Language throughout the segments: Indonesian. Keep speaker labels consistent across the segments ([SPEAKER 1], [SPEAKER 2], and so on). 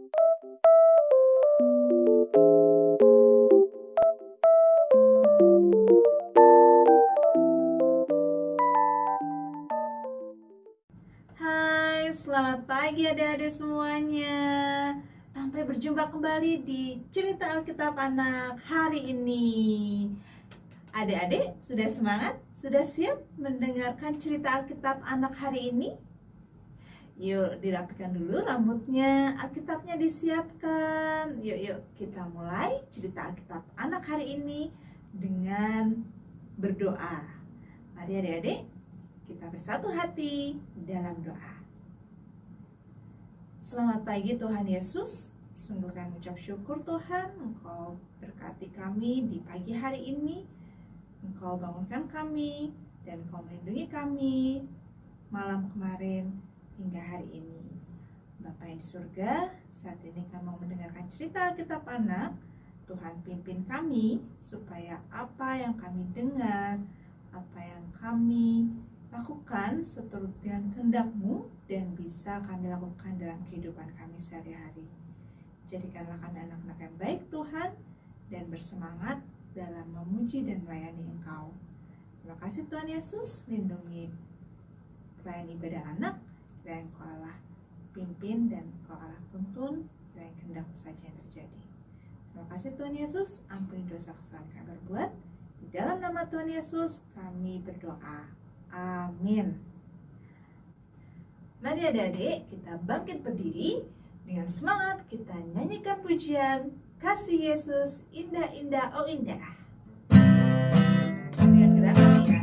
[SPEAKER 1] Hai, selamat pagi adik-adik semuanya. Sampai berjumpa kembali di cerita Alkitab Anak hari ini. Adik-adik sudah semangat? Sudah siap mendengarkan cerita Alkitab Anak hari ini? Yuk dirapikan dulu rambutnya, Alkitabnya disiapkan. Yuk kita mulai cerita Alkitab Anak hari ini dengan berdoa. Mari adik-adik kita bersatu hati dalam doa. Selamat pagi Tuhan Yesus. Sungguh kami mengucap syukur Tuhan, Engkau berkati kami di pagi hari ini. Engkau bangunkan kami dan Engkau melindungi kami malam kemarin hingga hari ini. Bapa yang di surga, saat ini kami mau mendengarkan cerita Alkitab Anak. Tuhan pimpin kami supaya apa yang kami dengar, apa yang kami lakukan seturut dengan kehendak-Mu dan bisa kami lakukan dalam kehidupan kami sehari-hari. Jadikanlah kami anak-anak yang baik Tuhan dan bersemangat dalam memuji dan melayani Engkau. Terima kasih Tuhan Yesus, lindungi pelayan ibadah anak, kiranya Engkau Allah pimpin dan Engkau Allah tuntun, kiranya kehendak-Mu saja yang terjadi. Terima kasih Tuhan Yesus, ampuni dosa kesalahan kami berbuat. Di dalam nama Tuhan Yesus kami berdoa. Amin. Mari adik-adik kita bangkit berdiri. Dengan semangat kita nyanyikan pujian Kasih Yesus Indah-indah oh indah. Dengan gerakan ya.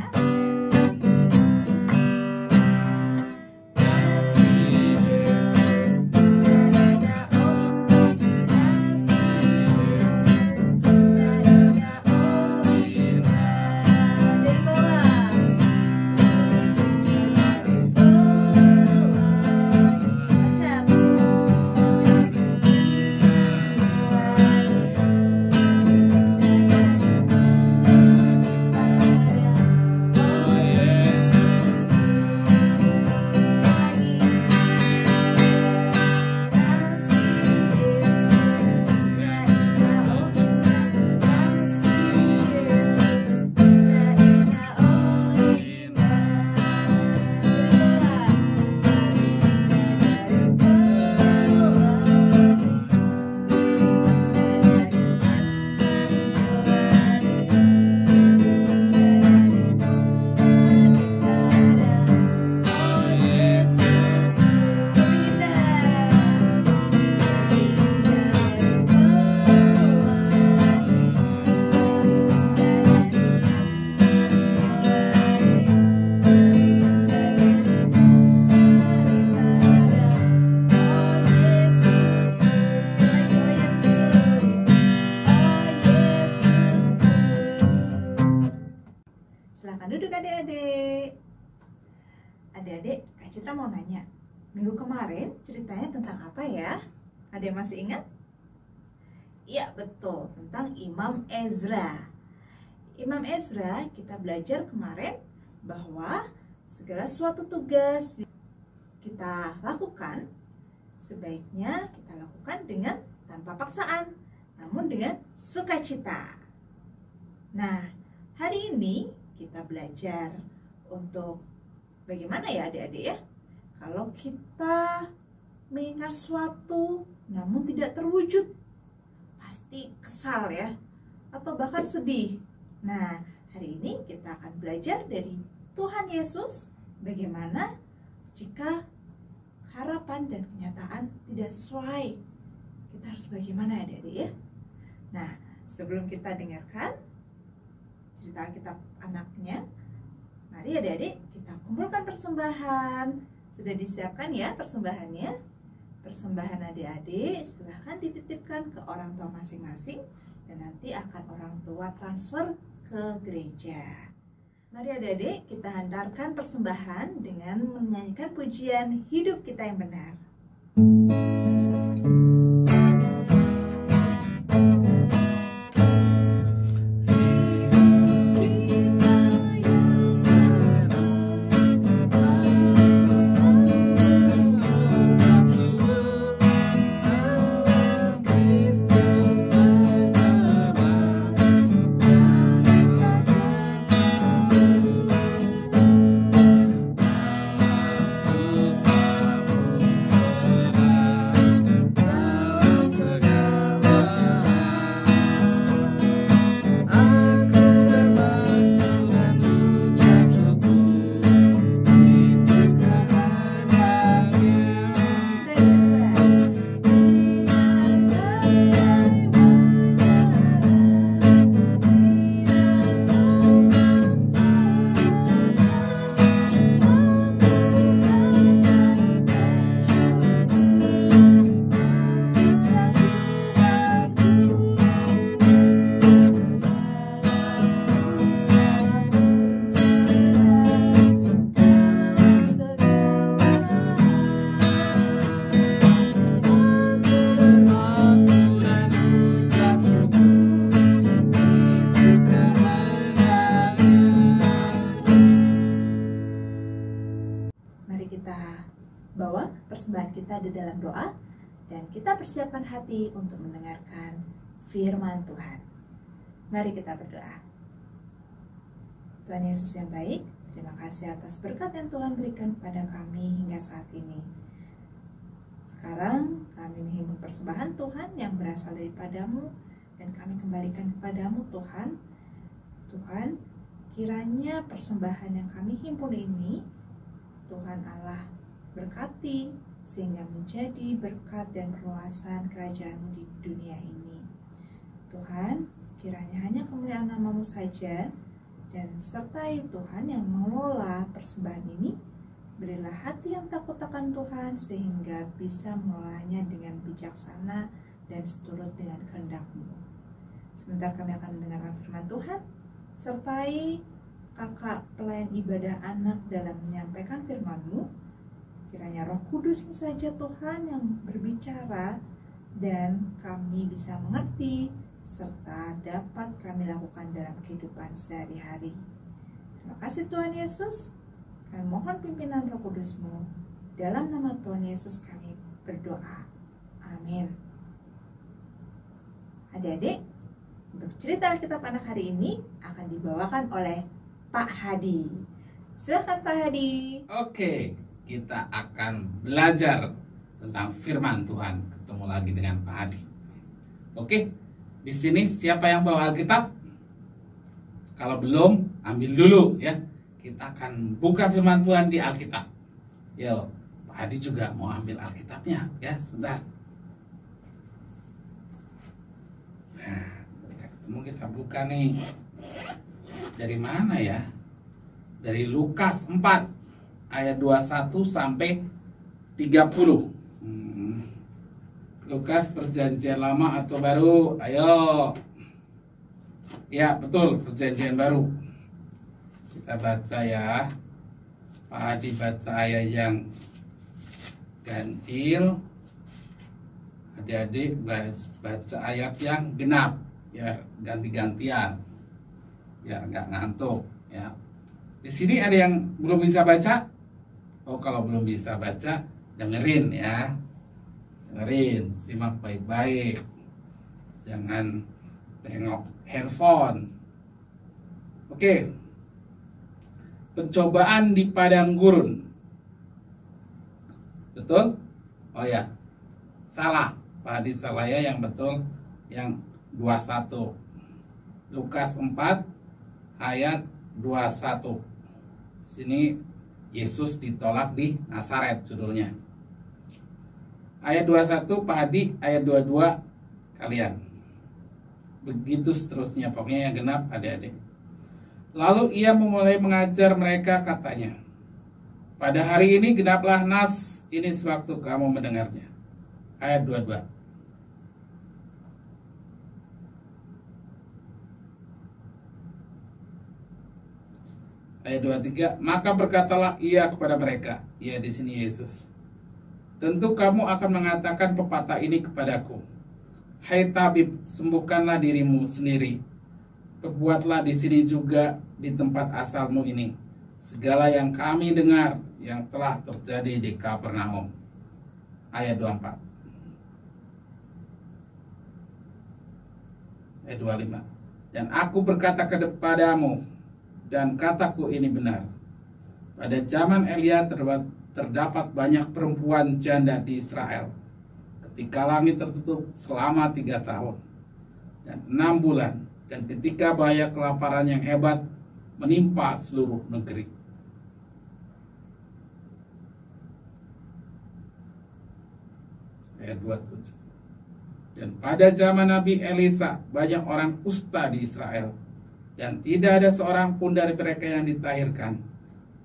[SPEAKER 1] Silahkan duduk adik-adik. Adik-adik, Kak Citra mau nanya, minggu kemarin ceritanya tentang apa ya? Ada yang masih ingat? Iya betul, tentang Imam Ezra. Imam Ezra kita belajar kemarin bahwa segala suatu tugas kita lakukan, sebaiknya kita lakukan dengan tanpa paksaan, namun dengan sukacita. Nah, hari ini kita belajar untuk bagaimana ya adik-adik ya, kalau kita menginginkan sesuatu namun tidak terwujud, pasti kesal ya, atau bahkan sedih. Nah, hari ini kita akan belajar dari Tuhan Yesus bagaimana jika harapan dan kenyataan tidak sesuai, kita harus bagaimana adik-adik ya. Nah, sebelum kita dengarkan cerita Alkitab Anaknya, mari adik-adik kita kumpulkan persembahan. Sudah disiapkan ya persembahannya? Persembahan adik-adik silahkan dititipkan ke orang tua masing-masing dan nanti akan orang tua transfer ke gereja. Mari adik-adik kita hantarkan persembahan dengan menyanyikan pujian Hidup Kita Yang Benar. ada dalam doa dan kita persiapkan hati untuk mendengarkan firman Tuhan. Mari kita berdoa. Tuhan Yesus yang baik, terima kasih atas berkat yang Tuhan berikan kepada kami hingga saat ini. Sekarang kami menghimpun persembahan Tuhan yang berasal daripadamu dan kami kembalikan kepadamu Tuhan. Tuhan, kiranya persembahan yang kami himpun ini Tuhan Allah berkati sehingga menjadi berkat dan perluasan kerajaan-Mu di dunia ini. Tuhan, kiranya hanya kemuliaan nama-Mu saja dan sertai Tuhan yang mengelola persembahan ini. Berilah hati yang takut akan Tuhan sehingga bisa mengelolanya dengan bijaksana dan seturut dengan kehendak-Mu. Sebentar kami akan mendengarkan firman Tuhan, sertai kakak pelayan ibadah anak dalam menyampaikan firman-Mu. Kiranya Roh Kudus-Mu saja Tuhan yang berbicara dan kami bisa mengerti serta dapat kami lakukan dalam kehidupan sehari-hari. Terima kasih Tuhan Yesus. Kami mohon pimpinan Roh Kudus-Mu. Dalam nama Tuhan Yesus kami berdoa. Amin. Adik-adik, untuk cerita Alkitab anak hari ini akan dibawakan oleh Pak Hadi. Silakan Pak Hadi.
[SPEAKER 2] Oke, kita akan belajar tentang firman Tuhan. Ketemu lagi dengan Pak Hadi. Oke, di sini siapa yang bawa Alkitab? Kalau belum, ambil dulu ya. Kita akan buka firman Tuhan di Alkitab. Yo, Pak Hadi juga mau ambil Alkitabnya ya, sebentar. Nah, ketemu kita buka nih. Dari mana ya? Dari Lukas 4 ayat 21 sampai 30. Lukas perjanjian lama atau baru? Ayo. Ya, betul, perjanjian baru. Kita baca ya. Pak Hadi baca ayat yang ganjil. Adik-adik baca ayat yang genap. Ya, ganti-gantian. Ya, nggak ngantuk ya. Di sini ada yang belum bisa baca? Oh, kalau belum bisa baca, dengerin ya. Dengerin, simak baik-baik. Jangan tengok handphone. Oke. Pencobaan di padang gurun. Betul? Oh ya. Salah. Pak Hadi salah ya, yang betul yang 21. Lukas 4 ayat 21. Sini Yesus ditolak di Nazaret judulnya. Ayat 21 Pak Hadi, ayat 22 kalian. Begitu seterusnya, pokoknya yang genap adik-adik. Lalu ia memulai mengajar mereka, katanya, pada hari ini genaplah nas ini sewaktu kamu mendengarnya. Ayat 22. Ayat 23, maka berkatalah ia kepada mereka, ia di sini Yesus, tentu kamu akan mengatakan pepatah ini kepadaku, hai tabib, sembuhkanlah dirimu sendiri, perbuatlah di sini juga di tempat asalmu ini segala yang kami dengar yang telah terjadi di Kapernaum. Ayat 24. Ayat 25. Dan aku berkata kepadamu, dan kataku ini benar, pada zaman Elia terdapat banyak perempuan janda di Israel ketika langit tertutup selama 3 tahun dan 6 bulan, dan ketika bahaya kelaparan yang hebat menimpa seluruh negeri. Ayat 27. Dan pada zaman Nabi Elisa banyak orang kusta di Israel, dan tidak ada seorang pun dari mereka yang ditahirkan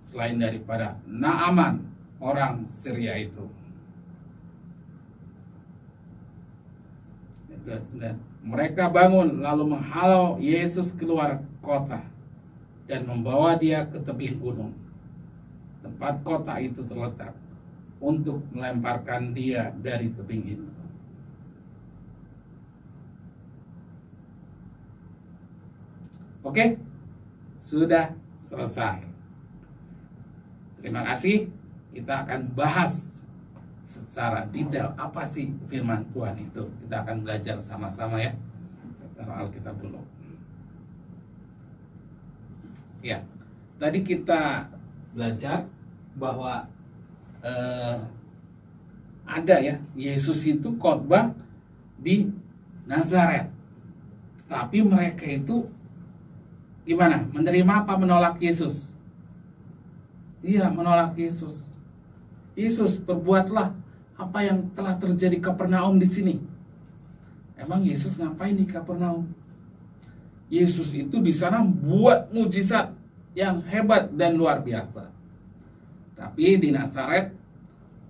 [SPEAKER 2] selain daripada Naaman orang Syria itu. Mereka bangun lalu menghalau Yesus keluar kota dan membawa dia ke tebing gunung, tempat kota itu terletak, untuk melemparkan dia dari tebing itu. Oke, sudah selesai. Terima kasih. Kita akan bahas secara detail apa sih firman Tuhan itu. Kita akan belajar sama-sama ya. Taruh Alkitab dulu. Ya, tadi kita belajar bahwa ada ya, Yesus itu khotbah di Nazaret. Tapi mereka itu gimana? Menerima apa menolak Yesus? Iya, menolak Yesus. Yesus, perbuatlah apa yang telah terjadi Kapernaum di sini. Emang Yesus ngapain di Kapernaum? Yesus itu di sana buat mujizat yang hebat dan luar biasa. Tapi di Nazaret,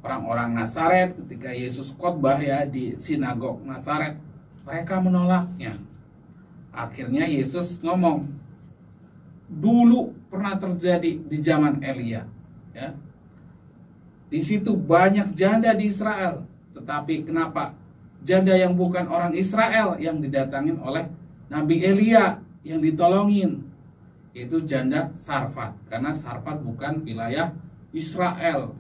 [SPEAKER 2] orang-orang Nazaret ketika Yesus khotbah ya di sinagog Nazaret, mereka menolaknya. Akhirnya Yesus ngomong, dulu pernah terjadi di zaman Elia, ya. Di situ banyak janda di Israel, tetapi kenapa janda yang bukan orang Israel yang didatangin oleh Nabi Elia yang ditolongin? Yaitu janda Sarfat, karena Sarfat bukan wilayah Israel.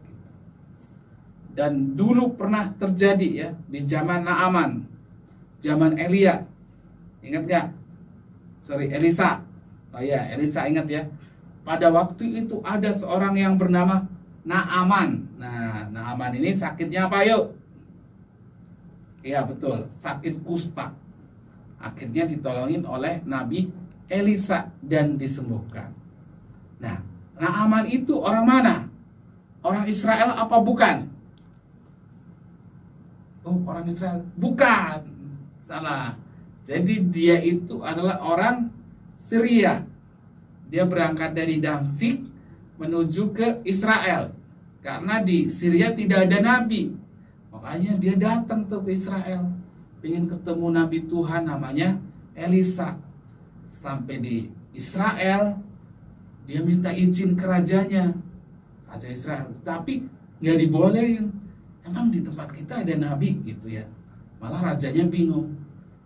[SPEAKER 2] Dan dulu pernah terjadi ya di zaman Naaman, zaman Elia. Ingat gak? Elisa. Oh ya, Elisa ingat ya. Pada waktu itu ada seorang yang bernama Naaman. Nah, Naaman ini sakitnya apa yuk? Iya betul, sakit kusta. Akhirnya ditolongin oleh Nabi Elisa dan disembuhkan. Nah, Naaman itu orang mana? Orang Israel apa bukan? Oh, orang Israel. Bukan. Salah. Jadi dia itu adalah orang Syria. Dia berangkat dari Damsyik menuju ke Israel. Karena di Syria tidak ada nabi. Makanya dia datang tuh ke Israel. Pengen ketemu nabi Tuhan namanya Elisa. Sampai di Israel, dia minta izin ke rajanya, raja Israel. Tapi nggak dibolehin. Emang di tempat kita ada nabi gitu ya. Malah rajanya bingung.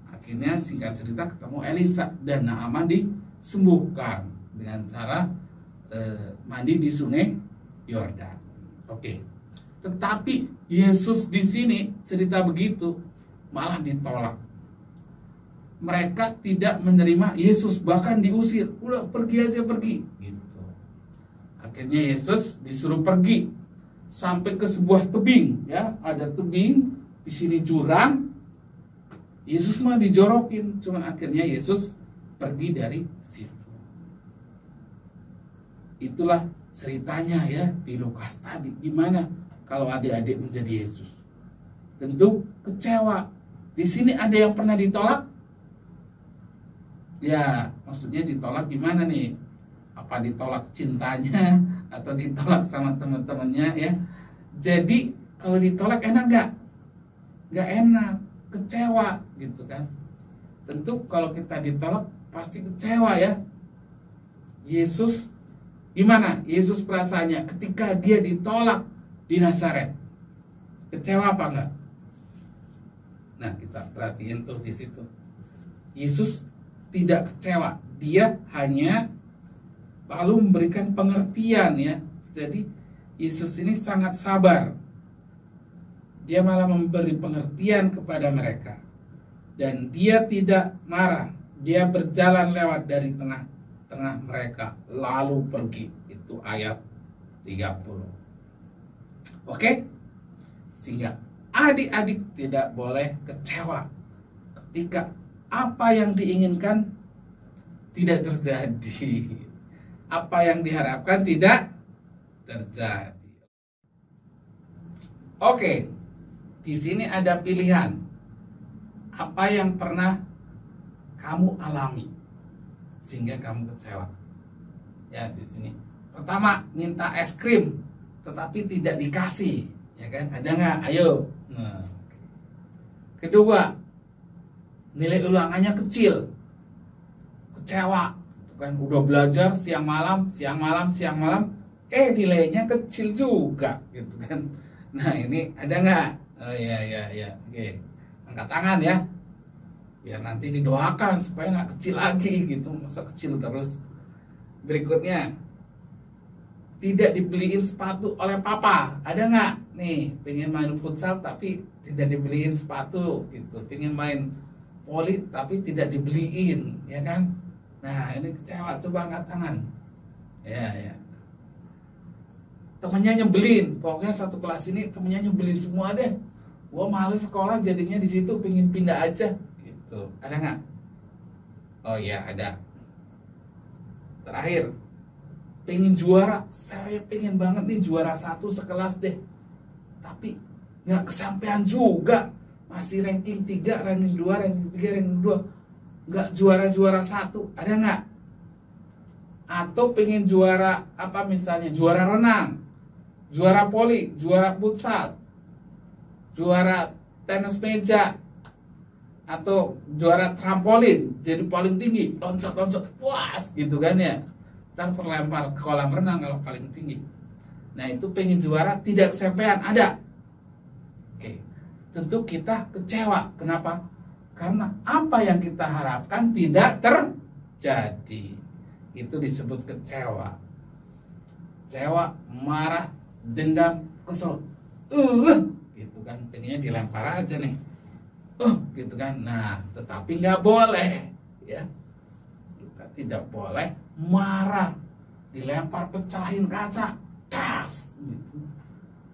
[SPEAKER 2] Akhirnya singkat cerita ketemu Elisa dan Naaman disembuhkan dengan cara mandi di sungai Yordan. Oke. Tetapi Yesus di sini cerita begitu malah ditolak. Mereka tidak menerima Yesus, bahkan diusir. Udah pergi aja, pergi gitu. Akhirnya Yesus disuruh pergi sampai ke sebuah tebing ya, ada tebing di sini jurang. Yesus mah dijorokin, cuman akhirnya Yesus pergi dari situ. Itulah ceritanya ya di Lukas tadi. Gimana kalau adik-adik menjadi Yesus? Tentu kecewa. Di sini ada yang pernah ditolak? Ya, maksudnya ditolak gimana nih? Apa ditolak cintanya atau ditolak sama teman-temannya ya? Jadi kalau ditolak enak nggak? Nggak enak, kecewa gitu kan? Tentu kalau kita ditolak pasti kecewa ya. Yesus gimana? Yesus perasaannya ketika dia ditolak di Nazaret. Kecewa apa enggak? Nah, kita perhatiin tuh di situ. Yesus tidak kecewa. Dia hanya lalu memberikan pengertian ya. Jadi Yesus ini sangat sabar. Dia malah memberi pengertian kepada mereka. Dan dia tidak marah. Dia berjalan lewat dari tengah-tengah mereka lalu pergi. Itu ayat 30. Oke? Sehingga adik-adik tidak boleh kecewa ketika apa yang diinginkan tidak terjadi. Apa yang diharapkan tidak terjadi. Oke. Di sini ada pilihan. Apa yang pernah kamu alami sehingga kamu kecewa? Ya, di sini. Pertama, minta es krim tetapi tidak dikasih, ya kan? Ada nggak? Ayo. Nah. Kedua, nilai ulangannya kecil, kecewa, kan? Udah belajar siang malam, nilainya kecil juga, gitu kan? Nah ini ada nggak? Oh ya, oke. Angkat tangan ya, biar nanti didoakan supaya nggak kecil lagi, gitu. Masa kecil terus. Berikutnya, tidak dibeliin sepatu oleh papa, ada nggak? nih pengen main futsal tapi tidak dibeliin sepatu gitu, pengen main voli tapi tidak dibeliin, ya kan? Nah ini kecewa, coba angkat tangan. Ya. Temennya nyebelin, pokoknya satu kelas ini temennya nyebelin semua deh. Gua males sekolah jadinya di situ, pengen pindah aja gitu. Ada nggak? Oh iya ada. Terakhir, pengen juara, saya pengen banget nih juara 1 sekelas deh, tapi nggak kesampaian juga, masih ranking 3, ranking 2, ranking 3, ranking 2, nggak juara 1. Ada nggak? Atau pengen juara apa misalnya, juara renang, juara voli, juara futsal, juara tenis meja, atau juara trampolin, jadi paling tinggi, loncat-loncat, puas gitu kan ya, ntar terlempar ke kolam renang kalau paling tinggi. Nah itu pengen juara tidak kesampaian, ada. Oke, tentu kita kecewa. Kenapa? Karena apa yang kita harapkan tidak terjadi. Itu disebut kecewa. Kecewa, marah, dendam, kesel. Gitu kan, pengennya dilempar aja nih. Gitu kan. Nah, tetapi nggak boleh, ya. Kita tidak boleh marah, dilempar, pecahin kaca, das, gitu.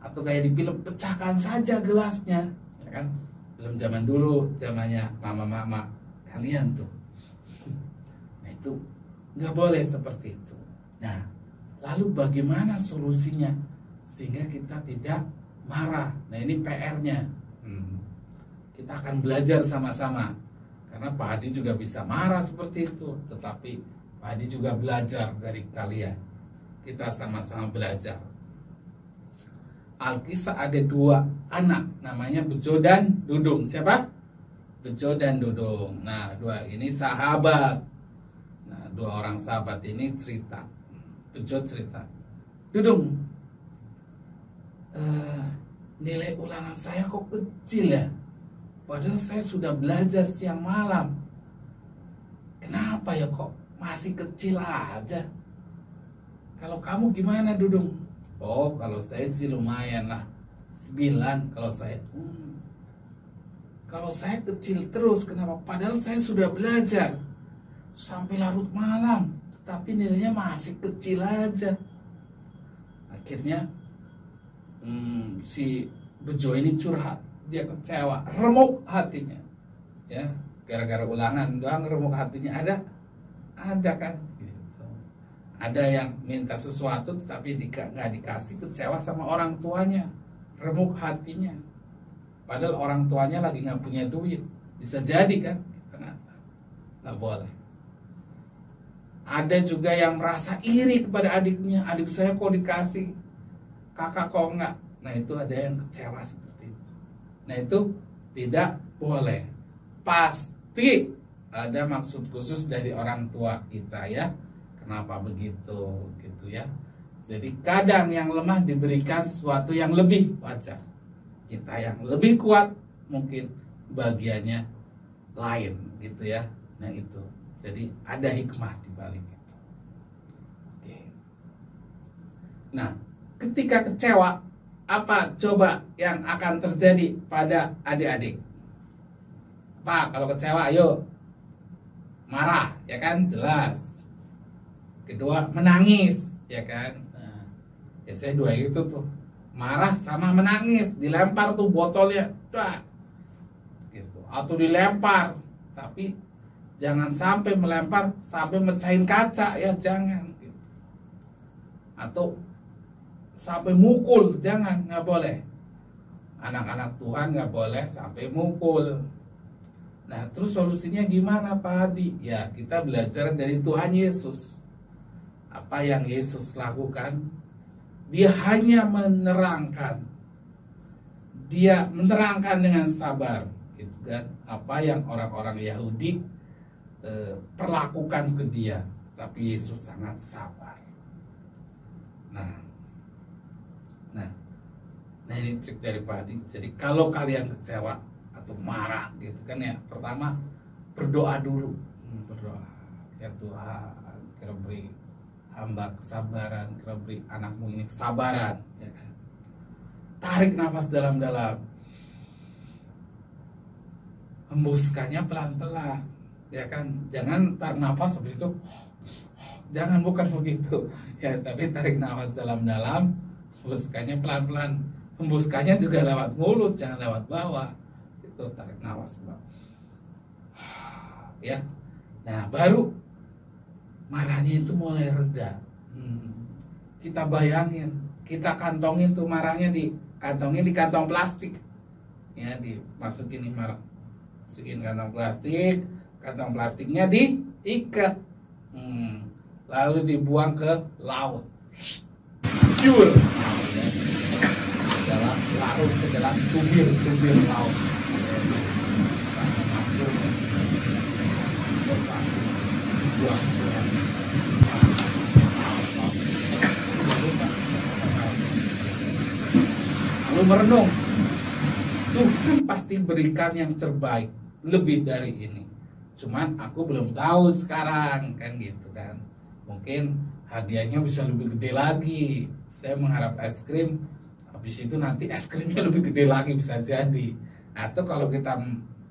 [SPEAKER 2] Atau kayak di film, pecahkan saja gelasnya, ya kan? Film zaman dulu, zamannya mama-mama kalian tuh. Nah itu nggak boleh seperti itu. Nah, lalu bagaimana solusinya sehingga kita tidak marah? Nah ini PR-nya. Kita akan belajar sama-sama. Karena Pak Hadi juga bisa marah seperti itu, tetapi Pak Hadi juga belajar dari kalian. Kita sama-sama belajar. Alkisah ada 2 anak, namanya Bejo dan Dudung. Siapa? Bejo dan Dudung. Nah, 2 ini sahabat. Nah, 2 orang sahabat ini cerita. Bejo cerita, Dudung, nilai ulangan saya kok kecil ya? Padahal saya sudah belajar siang malam. Kenapa ya kok masih kecil aja? Kalau kamu gimana, Dudung? Oh, kalau saya sih lumayan lah, 9 kalau saya. Kalau saya kecil terus, kenapa? Padahal saya sudah belajar sampai larut malam, tetapi nilainya masih kecil aja. Akhirnya si Bejo ini curhat. Dia kecewa, remuk hatinya, ya, gara-gara ulangan doang remuk hatinya. Ada kan, gitu. Ada yang minta sesuatu tetapi nggak dikasih, kecewa sama orang tuanya, remuk hatinya. Padahal orang tuanya lagi nggak punya duit, bisa jadi kan, ternyata nggak boleh. Ada juga yang merasa iri kepada adiknya, adik saya kok dikasih, kakak kok enggak. Nah itu ada yang kecewa seperti itu. Nah itu tidak boleh. Pasti ada maksud khusus dari orang tua kita, ya. Kenapa begitu, gitu ya. Jadi kadang yang lemah diberikan sesuatu yang lebih, wajar. Kita yang lebih kuat mungkin bagiannya lain, gitu ya. Nah itu. Jadi ada hikmah di balik itu. Oke. Nah, ketika kecewa, apa coba yang akan terjadi pada adik-adik? Pak, kalau kecewa, ayo marah, ya kan, jelas. Kedua, menangis, ya kan. Nah, biasanya 2 itu tuh, marah sama menangis, dilempar tuh botolnya, dah, gitu. Atau dilempar, tapi jangan sampai melempar sampai mecahin kaca, ya jangan. Gitu. Atau sampai mukul, jangan, nggak boleh. Anak-anak Tuhan nggak boleh sampai mukul. Nah, terus solusinya gimana, Pak Hadi? Ya, kita belajar dari Tuhan Yesus. Apa yang Yesus lakukan? Dia hanya menerangkan. Dia menerangkan dengan sabar, gitu kan? Apa yang orang-orang Yahudi perlakukan ke dia, tapi Yesus sangat sabar. Nah ini trik dari Pak Hadi. Jadi kalau kalian kecewa atau marah gitu kan ya, pertama berdoa dulu. Berdoa, ya Tuhan, kira beri hamba kesabaran, kira beri anakmu ini kesabaran, ya kan? tarik nafas dalam-dalam, hembuskannya pelan-pelan, ya kan? Jangan tarik nafas habis itu, jangan, bukan begitu, ya. Tapi tarik nafas dalam-dalam, hembuskannya pelan-pelan, hembuskannya juga lewat mulut, jangan lewat bawah. Itu tarik nafas, ya. Nah, baru marahnya itu mulai reda. Kita bayangin, kita kantongin tuh marahnya, kantongin di kantong plastik, ya, dimasukin nih marah, masukin kantong plastiknya diikat, lalu dibuang ke laut, jur, larut ke dalam tubir laut, masuk, buang. Lalu merenung, Tuhan pasti berikan yang terbaik, lebih dari ini. Cuman aku belum tahu sekarang, kan gitu kan. Mungkin hadiahnya bisa lebih gede lagi. Saya mengharap es krim, habis itu nanti es krimnya lebih gede lagi, bisa jadi. Atau kalau kita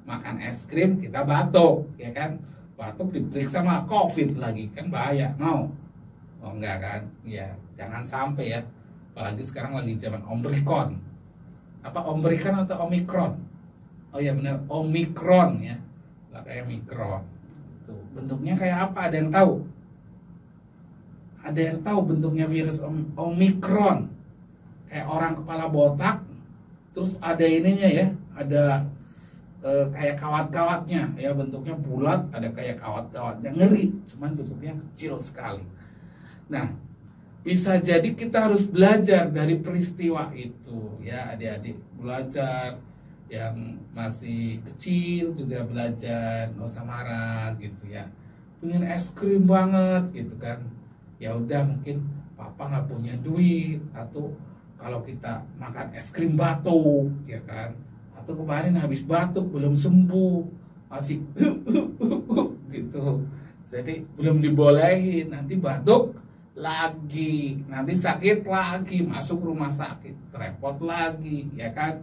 [SPEAKER 2] makan es krim, kita batuk, ya kan. Batuk diperiksa sama COVID lagi, kan bahaya. Mau? Oh enggak kan? Ya, jangan sampai ya. Apalagi sekarang lagi zaman Omikron. Apa Omikron atau Omikron? Oh ya benar, Omikron ya. Nggak kayak mikron. Tuh, bentuknya kayak apa? Ada yang tahu? Ada yang tahu bentuknya virus Omikron? Kayak orang kepala botak, terus ada ininya ya, ada kayak kawat-kawatnya ya, bentuknya bulat, ada kayak kawat-kawatnya, ngeri, cuman bentuknya kecil sekali. Nah, bisa jadi kita harus belajar dari peristiwa itu ya, adik-adik, belajar. Yang masih kecil juga belajar, nggak usah marah gitu ya. Pengen es krim banget gitu kan, ya udah, mungkin papa nggak punya duit, atau kalau kita makan es krim batuk ya kan, atau kemarin habis batuk belum sembuh, masih gitu, jadi belum dibolehin, nanti batuk lagi, nanti sakit lagi, masuk rumah sakit, repot lagi ya kan.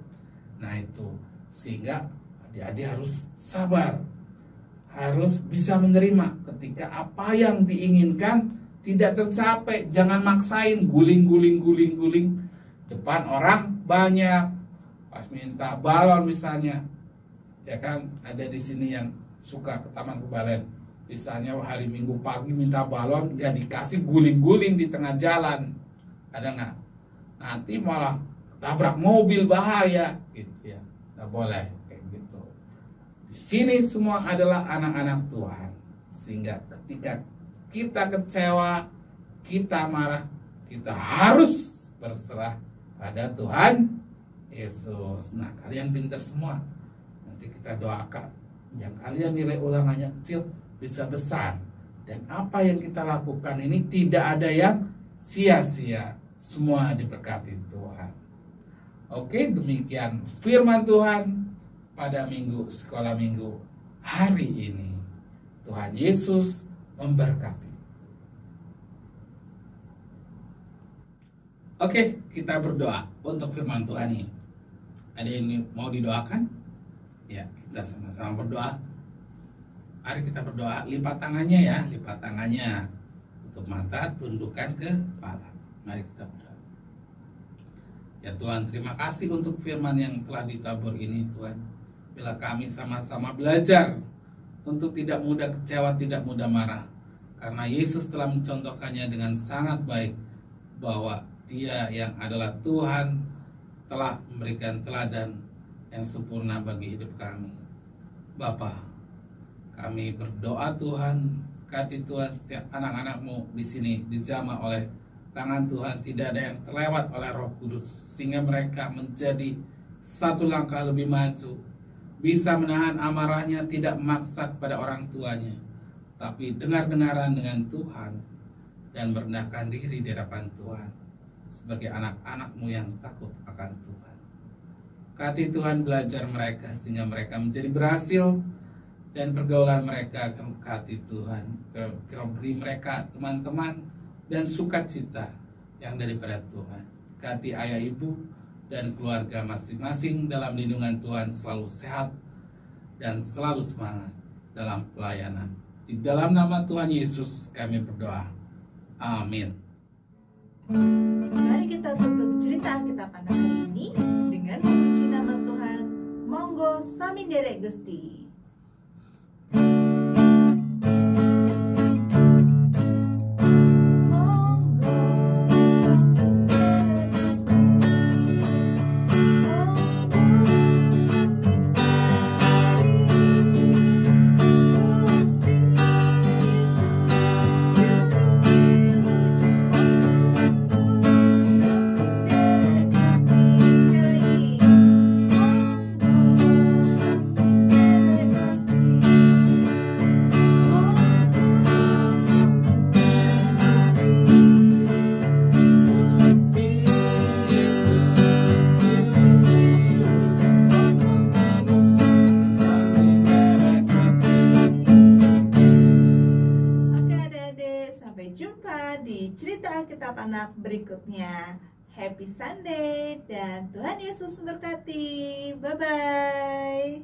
[SPEAKER 2] Nah itu, sehingga adik-adik harus sabar, harus bisa menerima ketika apa yang diinginkan tidak tercapai. Jangan maksain, guling depan orang banyak. Pas minta balon misalnya, ya kan, ada di sini yang suka ke Taman Kubalen, misalnya hari Minggu pagi minta balon, gak dikasih, guling-guling di tengah jalan, ada nggak? Nanti malah tabrak mobil, bahaya gitu ya, nggak boleh kayak gitu. Di sini semua adalah anak-anak Tuhan, sehingga ketika kita kecewa, kita marah, kita harus berserah pada Tuhan Yesus. Nah, kalian pintar semua, nanti kita doakan yang kalian nilai ulangannya kecil bisa besar, dan apa yang kita lakukan ini tidak ada yang sia-sia, semua diberkati Tuhan. Oke, demikian firman Tuhan pada minggu sekolah minggu hari ini. Tuhan Yesus memberkati. Oke, kita berdoa untuk firman Tuhan ini. Ada yang mau didoakan? Ya, kita sama-sama berdoa. Mari kita berdoa, lipat tangannya ya, lipat tangannya. Tutup mata, tundukkan ke kepala. Mari kita berdoa. Ya Tuhan, terima kasih untuk firman yang telah ditabur ini Tuhan. Bila kami sama-sama belajar untuk tidak mudah kecewa, tidak mudah marah, karena Yesus telah mencontohkannya dengan sangat baik, bahwa Dia yang adalah Tuhan telah memberikan teladan yang sempurna bagi hidup kami. Bapa, kami berdoa Tuhan, berkati Tuhan setiap anak-anak-Mu di sini dijamah oleh tangan Tuhan, tidak ada yang terlewat oleh Roh Kudus, sehingga mereka menjadi satu langkah lebih maju, bisa menahan amarahnya, tidak memaksa pada orang tuanya, tapi dengar-dengaran dengan Tuhan dan merendahkan diri di hadapan Tuhan sebagai anak-anak-Mu yang takut akan Tuhan. Berkati Tuhan belajar mereka sehingga mereka menjadi berhasil, dan pergaulan mereka berkati Tuhan, beri mereka teman-teman dan sukacita yang daripada Tuhan. Berkati ayah ibu, dan keluarga masing-masing dalam lindungan Tuhan selalu sehat dan selalu semangat dalam pelayanan. Di dalam nama Tuhan Yesus kami berdoa. Amin.
[SPEAKER 1] Mari kita tutup cerita Alkitab anak hari ini dengan memuji nama Tuhan. Monggo sami nderek Gusti. Sampai jumpa di cerita Alkitab anak berikutnya. Happy Sunday dan Tuhan Yesus memberkati. Bye-bye.